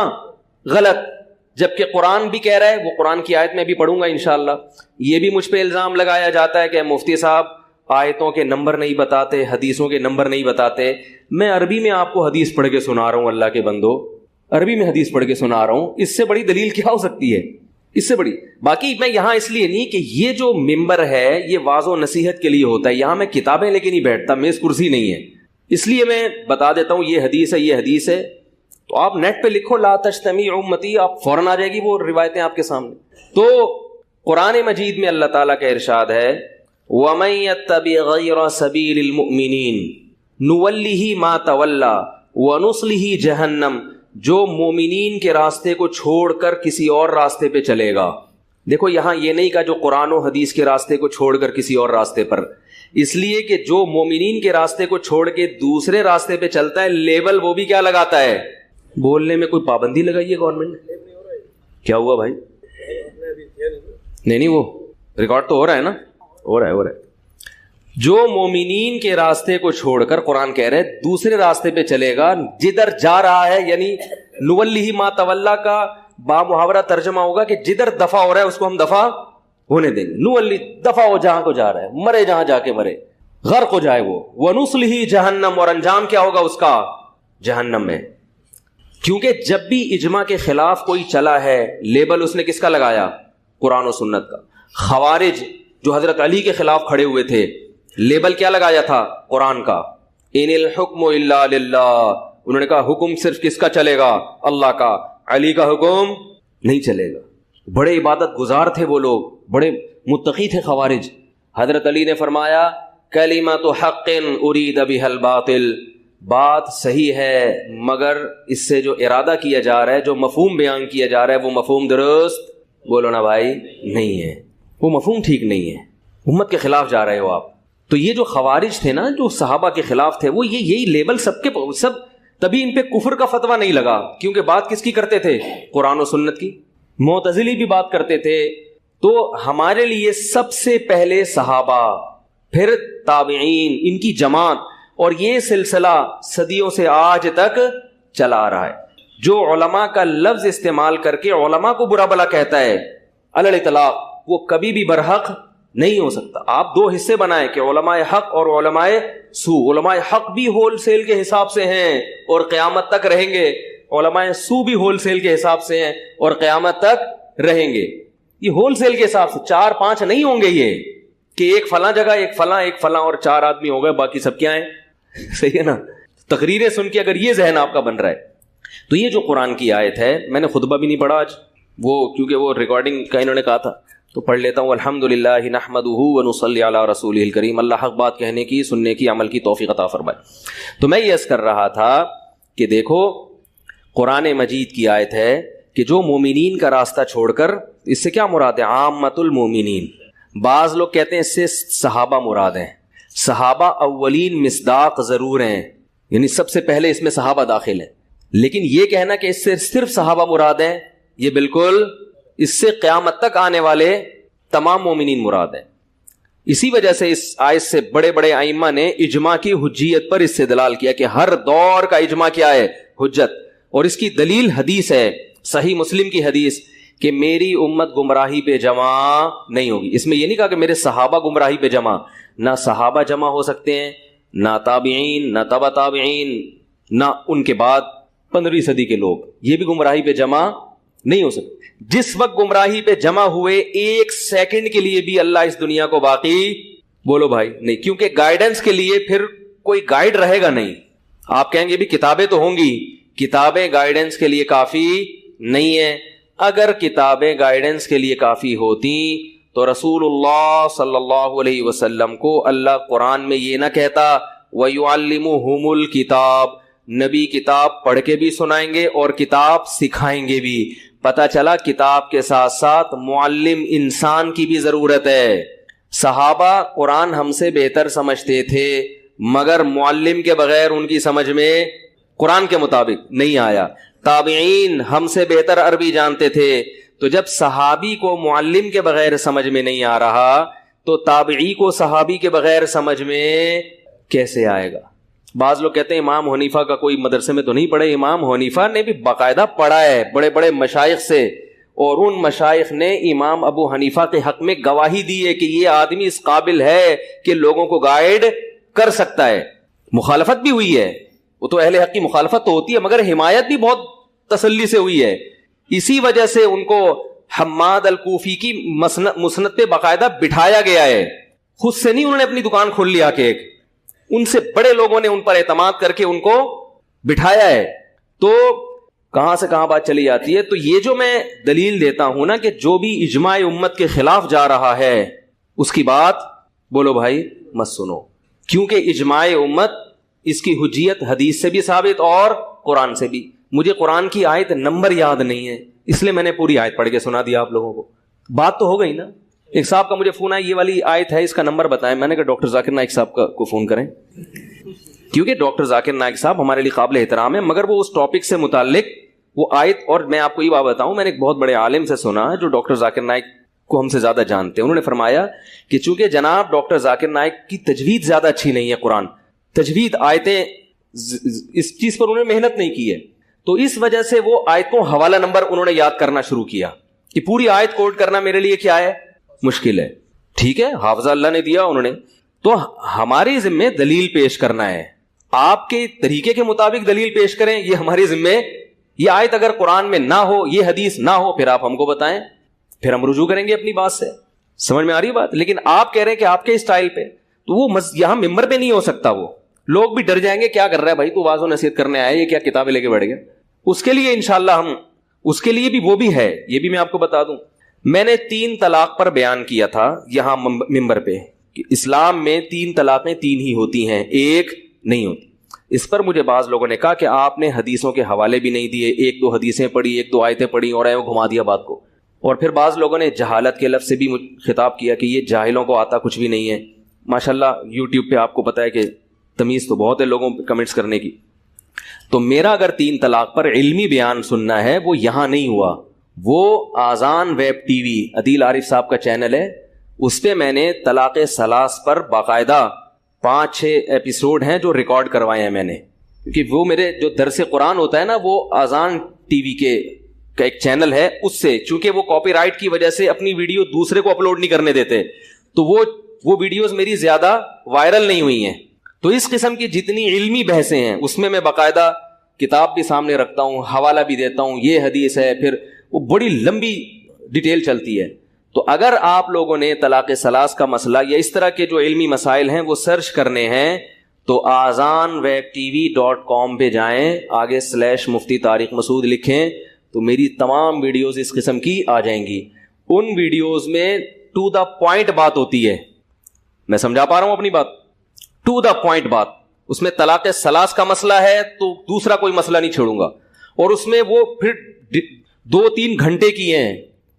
غلط. جبکہ قرآن بھی کہہ رہا ہے, وہ قرآن کی آیت میں بھی پڑھوں گا انشاءاللہ. یہ بھی مجھ پہ الزام لگایا جاتا ہے کہ مفتی صاحب آیتوں کے نمبر نہیں بتاتے, حدیثوں کے نمبر نہیں بتاتے. میں عربی میں آپ کو حدیث پڑھ کے سنا رہا ہوں, اللہ کے بندو, عربی میں حدیث پڑھ کے سنا رہا ہوں. اس سے بڑی دلیل کیا ہو سکتی ہے؟ اس سے بڑی. باقی میں یہاں اس لیے نہیں کہ یہ جو ممبر ہے یہ واعظ و نصیحت کے لیے ہوتا ہے, یہاں میں کتابیں لے کے نہیں بیٹھتا, میز کرسی نہیں ہے, اس لیے میں بتا دیتا ہوں یہ حدیث ہے, یہ حدیث ہے. تو آپ نیٹ پہ لکھو لا تجتمع امتی, آپ فوراً آ جائے گی وہ روایتیں آپ کے سامنے. تو قرآن مجید میں اللہ تعالیٰ کا ارشاد ہے وَمَن يَتَّبِعْ غَيْرَ سَبِيلِ الْمُؤْمِنِينَ نُوَلِّهِ مَا تَوَلَّى وَنُصْلِهِ جَهَنَّمَ, جو مومنین کے راستے کو چھوڑ کر کسی اور راستے پہ چلے گا. دیکھو یہاں یہ نہیں کہا جو قرآن و حدیث کے راستے کو چھوڑ کر کسی اور راستے پر, اس لیے کہ جو مومنین کے راستے کو چھوڑ کے دوسرے راستے پہ چلتا ہے لیبل وہ بھی کیا لگاتا ہے, بولنے میں کوئی پابندی لگائی ہے گورنمنٹ نے؟ کیا ہوا بھائی؟ نہیں وہ ریکارڈ تو ہو رہا ہے نا, ہو رہا ہے. جو مومنین کے راستے کو چھوڑ کر قرآن کہہ رہے دوسرے راستے پہ چلے گا, جدھر جا رہا ہے, یعنی نولیہ ما تولا کا با محاورہ ترجمہ ہوگا کہ جدھر دفع ہو رہا ہے اس کو ہم دفع ہونے دیں گے. نولی دفع ہو جہاں کو جا رہا ہے, مرے جہاں جا کے مرے, غرق ہو جائے وہ. ونصلہ جہنم, اور انجام کیا ہوگا اس کا, جہنم میں. کیونکہ جب بھی اجماع کے خلاف کوئی چلا ہے لیبل اس نے کس کا لگایا, قرآن و سنت کا. خوارج جو حضرت علی کے خلاف کھڑے ہوئے تھے لیبل کیا لگایا تھا, قرآن کا. ان الحکم الا للہ, انہوں نے کہا حکم صرف کس کا چلے گا, اللہ کا, علی کا حکم نہیں چلے گا. بڑے عبادت گزار تھے وہ لوگ, بڑے متقی تھے خوارج. حضرت علی نے فرمایا کلمۃ حق ارید بها الباطل, بات صحیح ہے مگر اس سے جو ارادہ کیا جا رہا ہے, جو مفہوم بیان کیا جا رہا ہے وہ مفہوم درست, بولو نا بھائی, نہیں ہے, وہ مفہوم ٹھیک نہیں ہے, امت کے خلاف جا رہے ہو آپ. تو یہ جو خوارج تھے نا جو صحابہ کے خلاف تھے, وہ یہی لیبل سب کے سب, تبھی ان پہ کفر کا فتویٰ نہیں لگا, کیونکہ بات کس کی کرتے تھے, قرآن و سنت کی. معتزلی بھی بات کرتے تھے. تو ہمارے لیے سب سے پہلے صحابہ, پھر تابعین, ان کی جماعت, اور یہ سلسلہ صدیوں سے آج تک چلا آ رہا ہے. جو علماء کا لفظ استعمال کر کے علماء کو برا بلا کہتا ہے علی الاطلاق, وہ کبھی بھی برحق نہیں ہو سکتا. آپ دو حصے بنائیں کہ علماء حق اور علماء سو. علماء حق بھی ہول سیل کے حساب سے ہیں اور قیامت تک رہیں گے, علماء سو بھی ہول سیل کے حساب سے ہیں اور قیامت تک رہیں گے. یہ ہول سیل کے حساب سے 4-5 نہیں ہوں گے, یہ کہ ایک فلاں جگہ ایک فلاں اور 4 آدمی ہو گئے, باقی سب کیا ہیں, صحیح ہے نا. تقریریں سن کے اگر یہ ذہن آپ کا بن رہا ہے, تو یہ جو قرآن کی آیت ہے, میں نے خطبہ بھی نہیں پڑھا آج, وہ کیونکہ وہ ریکارڈنگ کا انہوں نے کہا تھا, تو پڑھ لیتا ہوں. الحمدللہ نحمدہ ونصلی علی رسولہ الکریم. اللہ حق بات کہنے کی, سننے کی, عمل کی توفیق عطا فرمائے. تو میں یہ عرض کر رہا تھا کہ دیکھو قرآن مجید کی آیت ہے کہ جو مومنین کا راستہ چھوڑ کر, اس سے کیا مراد ہے, عامۃ المومنین. بعض لوگ کہتے ہیں اس سے صحابہ مراد ہیں. صحابہ اولین مصداق ضرور ہیں, یعنی سب سے پہلے اس میں صحابہ داخل ہیں, لیکن یہ کہنا کہ اس سے صرف صحابہ مراد ہیں, یہ بالکل, اس سے قیامت تک آنے والے تمام مومنین مراد ہیں. اسی وجہ سے اس آیت سے بڑے بڑے ائمہ نے اجماع کی حجیت پر استدلال کیا کہ ہر دور کا اجماع کیا ہے, حجت. اور اس کی دلیل حدیث ہے, صحیح مسلم کی حدیث, کہ میری امت گمراہی پہ جمع نہیں ہوگی. اس میں یہ نہیں کہا کہ میرے صحابہ گمراہی پہ جمع, نہ صحابہ جمع ہو سکتے ہیں, نہ تابعین, نہ تبع تابعین, نہ ان کے بعد 15ویں صدی کے لوگ, یہ بھی گمراہی پہ جمع نہیں ہو سکتے. جس وقت گمراہی پہ جمع ہوئے 1 سیکنڈ کے لیے بھی اللہ اس دنیا کو باقی, بولو بھائی, نہیں, کیونکہ گائیڈنس کے لیے پھر کوئی گائیڈ رہے گا نہیں. آپ کہیں گے بھی کتابیں تو ہوں گی, کتابیں گائیڈنس کے لیے کافی نہیں ہیں. اگر کتابیں گائیڈنس کے لیے کافی ہوتی تو رسول اللہ صلی اللہ علیہ وسلم کو اللہ قرآن میں یہ نہ کہتا وَيُعَلِّمُهُمُ الْكِتَابِ, نبی کتاب پڑھ کے بھی سنائیں گے اور کتاب سکھائیں گے بھی. پتہ چلا کتاب کے ساتھ ساتھ معلم انسان کی بھی ضرورت ہے. صحابہ قرآن ہم سے بہتر سمجھتے تھے مگر معلم کے بغیر ان کی سمجھ میں قرآن کے مطابق نہیں آیا. تابعین ہم سے بہتر عربی جانتے تھے, تو جب صحابی کو معلم کے بغیر سمجھ میں نہیں آ رہا تو تابعی کو صحابی کے بغیر سمجھ میں کیسے آئے گا. بعض لوگ کہتے ہیں امام حنیفہ کا کوئی مدرسے میں تو نہیں پڑھے. امام حنیفہ نے بھی باقاعدہ پڑھا ہے بڑے بڑے مشائخ سے, اور ان مشائخ نے امام ابو حنیفہ کے حق میں گواہی دی ہے کہ یہ آدمی اس قابل ہے کہ لوگوں کو گائیڈ کر سکتا ہے. مخالفت بھی ہوئی ہے, وہ تو اہل حق کی مخالفت تو ہوتی ہے, مگر حمایت بھی بہت تسلی سے ہوئی ہے. اسی وجہ سے ان کو حماد الکوفی کی مسند پہ باقاعدہ بٹھایا گیا ہے, خود سے نہیں انہوں نے اپنی دکان کھول لیا کہ ایک, ان سے بڑے لوگوں نے ان پر اعتماد کر کے ان کو بٹھایا ہے. تو کہاں سے کہاں بات چلی جاتی ہے. تو یہ جو میں دلیل دیتا ہوں نا کہ جو بھی اجماع امت کے خلاف جا رہا ہے اس کی بات بولو بھائی مت سنو, کیونکہ اجماع امت اس کی حجیت حدیث سے بھی ثابت اور قرآن سے بھی. مجھے قرآن کی آیت نمبر یاد نہیں ہے اس لیے میں نے پوری آیت پڑھ کے سنا دیا آپ لوگوں کو. بات تو ہو گئی نا. ایک صاحب کا مجھے فون آیا, یہ والی آیت ہے اس کا نمبر بتائیں. میں نے کہا ڈاکٹر ذاکر نائک صاحب کو فون کریں, کیونکہ ڈاکٹر ذاکر نائک صاحب ہمارے لیے قابل احترام ہے, مگر وہ اس ٹاپک سے متعلق وہ آیت, اور میں آپ کو یہ بات بتاؤں, میں نے ایک بہت بڑے عالم سے سنا جو ڈاکٹر ذاکر نائک کو ہم سے زیادہ جانتے ہیں. انہوں نے فرمایا کہ چونکہ جناب ڈاکٹر ذاکر نائک کی تجوید زیادہ اچھی نہیں ہے, قرآن تجوید آیتیں اس چیز پر انہوں نے محنت نہیں کی ہے, تو اس وجہ سے وہ آیتوں حوالہ نمبر انہوں نے یاد کرنا شروع کیا کہ پوری آیت کوٹ کرنا میرے لیے کیا ہے, مشکل ہے. ٹھیک ہے, حافظہ اللہ نے دیا انہوں نے, تو ہماری ذمہ دلیل پیش کرنا ہے. آپ کے طریقے کے مطابق دلیل پیش کریں, یہ ہماری ذمہ. یہ آیت اگر قرآن میں نہ ہو, یہ حدیث نہ ہو, پھر آپ ہم کو بتائیں, پھر ہم رجوع کریں گے اپنی بات سے. سمجھ میں آ رہی بات؟ لیکن آپ کہہ رہے ہیں کہ آپ کے اسٹائل پہ, تو وہ یہاں ممبر پہ نہیں ہو سکتا. وہ لوگ بھی ڈر جائیں گے, کیا کر رہا ہے بھائی, تو واعظ و نصیحت کرنے آئے, یہ کیا کتابیں لے کے بیٹھ گئے. اس کے لیے انشاءاللہ ہم, اس کے لیے بھی وہ بھی ہے, یہ بھی میں آپ کو بتا دوں. میں نے 3 طلاق پر بیان کیا تھا یہاں ممبر پہ کہ اسلام میں 3 طلاقیں 3 ہی ہوتی ہیں, ایک نہیں ہوتی. اس پر مجھے بعض لوگوں نے کہا کہ آپ نے حدیثوں کے حوالے بھی نہیں دیے, 1-2 حدیثیں پڑھی, 1-2 آیتیں پڑھی اور وہ گھما دیا بات کو. اور پھر بعض لوگوں نے جہالت کے لفظ سے بھی خطاب کیا کہ یہ جاہلوں کو آتا کچھ بھی نہیں ہے. ماشاءاللہ یوٹیوب پہ آپ کو پتا ہے کہ تمیز تو بہت ہے لوگوں پہ کمنٹس کرنے کی. تو میرا اگر 3 طلاق پر علمی بیان سننا ہے وہ یہاں نہیں ہوا, وہ آذان ویب ٹی وی عدیل عارف صاحب کا چینل ہے, اس پہ میں نے طلاق ثلاث پر باقاعدہ 5-6 ایپیسوڈ ہیں جو ریکارڈ کروائے ہیں میں نے, کیونکہ وہ میرے جو درس قرآن ہوتا ہے نا وہ آذان ٹی وی کا ایک چینل ہے, اس سے چونکہ وہ کاپی رائٹ کی وجہ سے اپنی ویڈیو دوسرے کو اپلوڈ نہیں کرنے دیتے, تو وہ ویڈیوز میری زیادہ وائرل نہیں ہوئی ہیں. تو اس قسم کی جتنی علمی بحثیں ہیں اس میں باقاعدہ کتاب بھی سامنے رکھتا ہوں, حوالہ بھی دیتا ہوں, یہ حدیث ہے, پھر وہ بڑی لمبی ڈیٹیل چلتی ہے. تو اگر آپ لوگوں نے طلاق ثلاث کا مسئلہ یا اس طرح کے جو علمی مسائل ہیں وہ سرچ کرنے ہیں تو azanwebtv.com پہ جائیں, آگے /مفتی طارق مسعود لکھیں تو میری تمام ویڈیوز اس قسم کی آ جائیں گی. ان ویڈیوز میں ٹو دا پوائنٹ بات ہوتی ہے, میں سمجھا پا رہا ہوں اپنی بات, ٹو دا پوائنٹ بات. اس میں طلاق ثلاث کا مسئلہ ہے تو دوسرا کوئی مسئلہ نہیں چھوڑوں گا, اور اس میں وہ پھر 2-3 گھنٹے کی ہیں,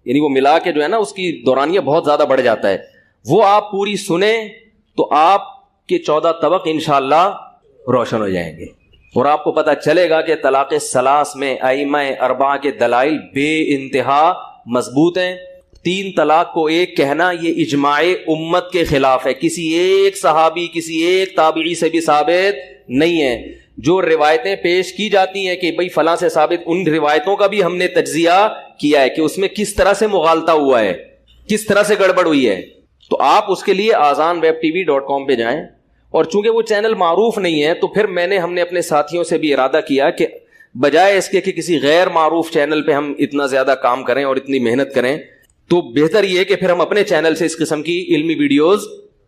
یعنی وہ ملا کے جو ہے نا اس کی دورانیہ بہت زیادہ بڑھ جاتا ہے. وہ آپ پوری سنیں تو آپ کے 14 طبق انشاءاللہ روشن ہو جائیں گے, اور آپ کو پتہ چلے گا کہ طلاق ثلاث میں ائمہ اربعہ کے دلائل بے انتہا مضبوط ہیں. 3 طلاق کو ایک کہنا یہ اجماع امت کے خلاف ہے, کسی ایک صحابی کسی ایک تابعی سے بھی ثابت نہیں ہے. جو روایتیں پیش کی جاتی ہیں کہ بھئی فلاں سے ثابت, ان روایتوں کا بھی ہم نے تجزیہ کیا ہے کہ اس میں کس طرح سے مغالطہ ہوا ہے, کس طرح سے گڑبڑ ہوئی ہے. تو آپ اس کے لیے azanwebtv.com پہ جائیں, اور چونکہ وہ چینل معروف نہیں ہے تو پھر ہم نے اپنے ساتھیوں سے بھی ارادہ کیا کہ بجائے اس کے کہ کسی غیر معروف چینل پہ ہم اتنا زیادہ کام کریں اور اتنی محنت کریں, تو بہتر یہ کہ پھر ہم اپنے چینل سے اس قسم کی علمی ویڈیوز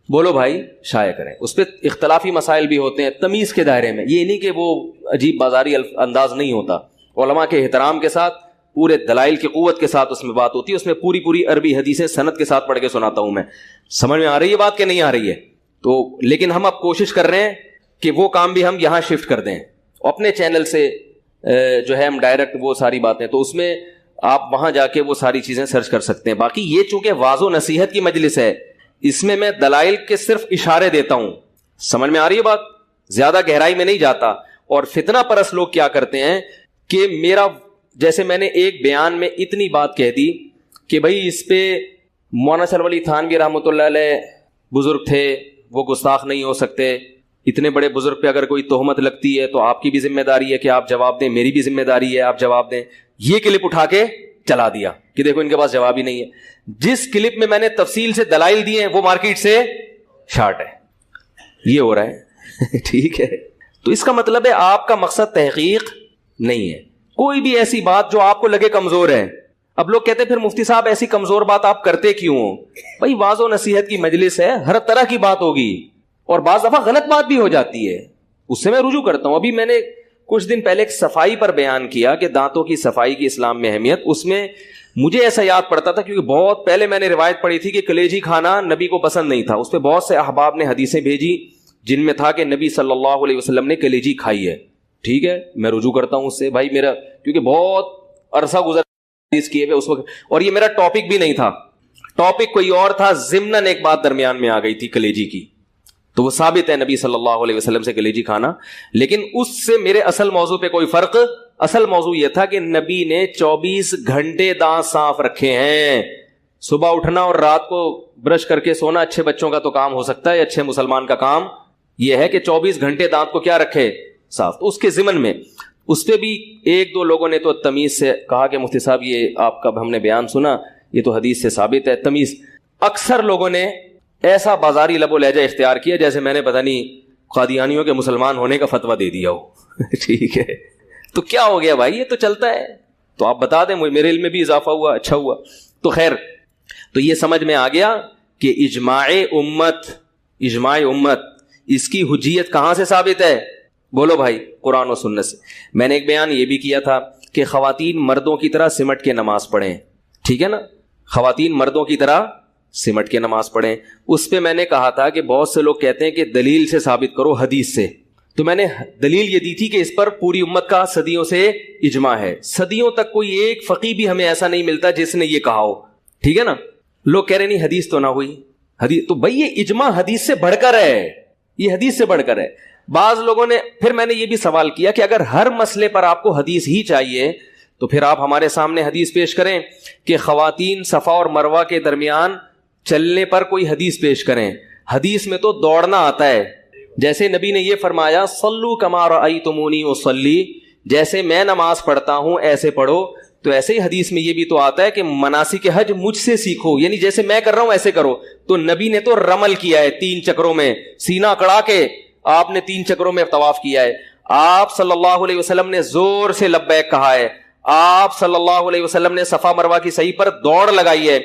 بولو بھائی شائع کریں. اس پہ اختلافی مسائل بھی ہوتے ہیں تمیز کے دائرے میں, یہ نہیں کہ وہ عجیب بازاری انداز نہیں ہوتا, علماء کے احترام کے ساتھ پورے دلائل کی قوت کے ساتھ اس میں بات ہوتی ہے. اس میں پوری عربی حدیثیں سند کے ساتھ پڑھ کے سناتا ہوں میں. سمجھ میں آ رہی ہے بات کہ نہیں آ رہی ہے؟ تو لیکن ہم اب کوشش کر رہے ہیں کہ وہ کام بھی ہم یہاں شفٹ کر دیں, اپنے چینل سے جو ہے ہم ڈائریکٹ وہ ساری باتیں, تو اس میں آپ وہاں جا کے وہ ساری چیزیں سرچ کر سکتے ہیں. باقی یہ چونکہ واعظ و نصیحت کی مجلس ہے, اس میں دلائل کے صرف اشارے دیتا ہوں. سمجھ میں آ رہی ہے بات؟ زیادہ گہرائی میں نہیں جاتا. اور فتنہ پرست لوگ کیا کرتے ہیں کہ میرا جیسے میں نے ایک بیان میں اتنی بات کہہ دی کہ بھئی اس پہ مولانا سرور علی تھانوی رحمۃ اللہ علیہ بزرگ تھے, وہ گستاخ نہیں ہو سکتے. اتنے بڑے بزرگ پہ اگر کوئی تہمت لگتی ہے تو آپ کی بھی ذمہ داری ہے کہ آپ جواب دیں, میری بھی ذمہ داری ہے آپ جواب دیں. یہ کلپ اٹھا کے چلا دیا کہ دیکھو ان کے پاس جواب ہی نہیں ہے. جس کلپ میں نے تفصیل سے دلائل دی ہیں وہ مارکیٹ سے شارٹ ہے. یہ ہو رہا ہے ٹھیک ہے. تو اس کا مطلب ہے آپ کا مقصد تحقیق نہیں ہے. کوئی بھی ایسی بات جو آپ کو لگے کمزور ہے, اب لوگ کہتے ہیں پھر مفتی صاحب ایسی کمزور بات آپ کرتے کیوں ہو؟ بھائی واعظ و نصیحت کی مجلس ہے، ہر طرح کی بات ہوگی اور بعض دفعہ غلط بات بھی ہو جاتی ہے، اس سے میں رجوع کرتا ہوں. ابھی میں نے کچھ دن پہلے ایک صفائی پر بیان کیا کہ دانتوں کی صفائی کی اسلام میں اہمیت. اس میں مجھے ایسا یاد پڑتا تھا کیونکہ بہت پہلے میں نے روایت پڑھی تھی کہ کلیجی کھانا نبی کو پسند نہیں تھا. اس پہ بہت سے احباب نے حدیثیں بھیجی جن میں تھا کہ نبی صلی اللہ علیہ وسلم نے کلیجی کھائی ہے. ٹھیک ہے، میں رجوع کرتا ہوں اس سے. بھائی میرا کیونکہ بہت عرصہ گزر حدیث کیے ہوئے اس وقت، اور یہ میرا ٹاپک بھی نہیں تھا، ٹاپک کوئی اور تھا. ضمناً ایک بات درمیان میں آ گئی تھی کلیجی کی، تو وہ ثابت ہے نبی صلی اللہ علیہ وسلم سے کلیجی کھانا. لیکن اس سے میرے اصل موضوع پہ کوئی فرق. اصل موضوع یہ تھا کہ نبی نے 24 گھنٹے دانت صاف رکھے ہیں. صبح اٹھنا اور رات کو برش کر کے سونا اچھے بچوں کا تو کام ہو سکتا ہے، اچھے مسلمان کا کام یہ ہے کہ 24 گھنٹے دانت کو کیا رکھے؟ صاف. تو اس کے ضمن میں اس پہ بھی ایک دو لوگوں نے تو تمیز سے کہا کہ مفتی صاحب یہ آپ کا ہم نے بیان سنا، یہ تو حدیث سے ثابت ہے. تمیز. اکثر لوگوں نے ایسا بازاری لب و لہجہ اختیار کیا جیسے میں نے پتہ نہیں قادیانیوں کے مسلمان ہونے کا فتویٰ دے دیا ہو. ٹھیک ہے، تو کیا ہو گیا بھائی، یہ تو چلتا ہے. تو آپ بتا دیں، میرے علم میں بھی اضافہ ہوا، اچھا ہوا. تو خیر، تو یہ سمجھ میں آ گیا کہ اجماع امت اس کی حجیت کہاں سے ثابت ہے؟ بولو بھائی، قرآن و سنت سے. میں نے ایک بیان یہ بھی کیا تھا کہ خواتین مردوں کی طرح سمٹ کے نماز پڑھیں. ٹھیک ہے نا، خواتین مردوں کی طرح سمٹ کے نماز پڑھیں. اس پہ میں نے کہا تھا کہ بہت سے لوگ کہتے ہیں کہ دلیل سے ثابت کرو، حدیث سے. تو میں نے دلیل یہ دی تھی کہ اس پر پوری امت کا صدیوں سے اجماع ہے. صدیوں تک کوئی ایک فقیہ بھی ہمیں ایسا نہیں ملتا جس نے یہ کہا ہو. ٹھیک ہے نا. لوگ کہہ رہے نہیں حدیث تو نہ ہوئی، حدیث تو بھائی یہ اجماع حدیث سے بڑھ کر ہے، یہ حدیث سے بڑھ کر ہے. بعض لوگوں نے پھر میں نے یہ بھی سوال کیا کہ اگر ہر مسئلے پر آپ کو حدیث ہی چاہیے تو پھر آپ ہمارے سامنے حدیث پیش کریں کہ خواتین صفا اور مروہ کے درمیان چلنے پر کوئی حدیث پیش کریں. حدیث میں تو دوڑنا آتا ہے. جیسے نبی نے یہ فرمایا صلو کما رأیتمونی اصلی، جیسے میں نماز پڑھتا ہوں ایسے پڑھو. تو ایسے ہی حدیث میں یہ بھی تو آتا ہے کہ مناسک حج مجھ سے سیکھو، یعنی جیسے میں کر رہا ہوں ایسے کرو. تو نبی نے تو رمل کیا ہے 3 چکروں میں، سینہ اکڑا کے آپ نے 3 چکروں میں طواف کیا ہے. آپ صلی اللہ علیہ وسلم نے زور سے لبیک کہا ہے. آپ صلی اللہ علیہ وسلم نے صفا مروہ کی صحیح پر دوڑ لگائی ہے.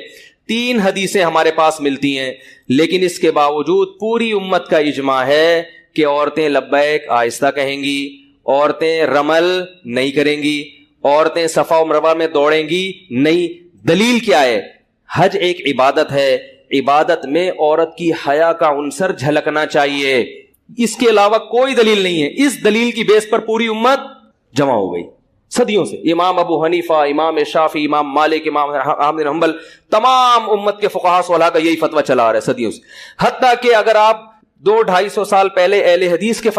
3 حدیثیں ہمارے پاس ملتی ہیں، لیکن اس کے باوجود پوری امت کا اجماع ہے کہ عورتیں لبیک آہستہ کہیں گی، عورتیں رمل نہیں کریں گی، عورتیں صفا و مروہ میں دوڑیں گی نہیں. دلیل کیا ہے؟ حج ایک عبادت ہے، عبادت میں عورت کی حیا کا عنصر جھلکنا چاہیے. اس کے علاوہ کوئی دلیل نہیں ہے. اس دلیل کی بیس پر پوری امت جمع ہو گئی صدیوں سے. امام ابو حنیفہ، امام شافعی، امام مالک، امام احمد بن حنبل، تمام امت کے فقہا صلحاء کا یہی فتویٰ چلا آ رہا ہے صدیوں سے. حتیٰ کہ اگر آپ 200-250 سال پہلے اہل حدیث کے